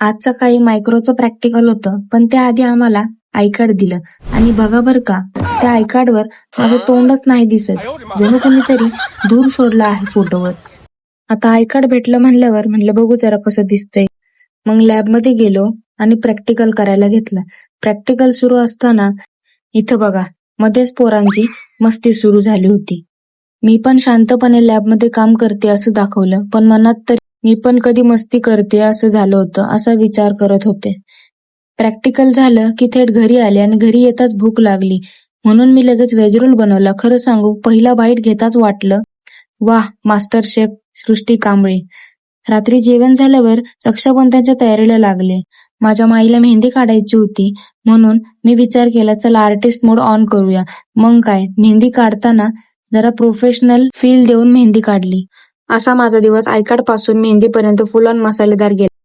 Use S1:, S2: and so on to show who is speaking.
S1: आज सकाळी मायक्रोचं प्रॅक्टिकल होतं, पण त्याआधी आम्हाला आय कार्ड दिलं आणि बघा बर का, त्या आय कार्डवर माझं तोंडच नाही दिसत. जणू कुणीतरी धूर सोडला आहे फोटोवर. आता आय कार्ड भेटलं म्हणल्यावर म्हणलं बघू जरा कसं दिसतंय. मग लॅबमध्ये गेलो आणि प्रॅक्टिकल करायला घेतलं. प्रॅक्टिकल सुरू असताना इथं बघा, मध्येच पोरांची मस्ती सुरू झाली होती. मी पण शांतपणे लॅबमध्ये काम करते असं दाखवलं, पण मनात तर मी पण कधी मस्ती करते असं झालं होतं, असा विचार करत होते. प्रॅक्टिकल झालं की थेट घरी आले आणि घरी येताच भूक लागली, म्हणून मी लगेच व्हेज रोल बनवला. खरं सांगू, पहिला बाईट घेताच वाटलं, वाह, मास्टर शेफ सृष्टी कांबळे. रात्री जेवण झाल्यावर रक्षाबंधनच्या तयारीला लागले. माझ्या माईला मेहंदी काढायची होती, म्हणून मी विचार केला चला आर्टिस्ट मोड ऑन करूया. मग काय, मेहंदी काढताना जरा प्रोफेशनल फील देऊन मेहंदी काढली. असा माझा दिवस आय कार्ड पासून मेहंदीपर्यंत फुल ऑन मसालेदार गेला.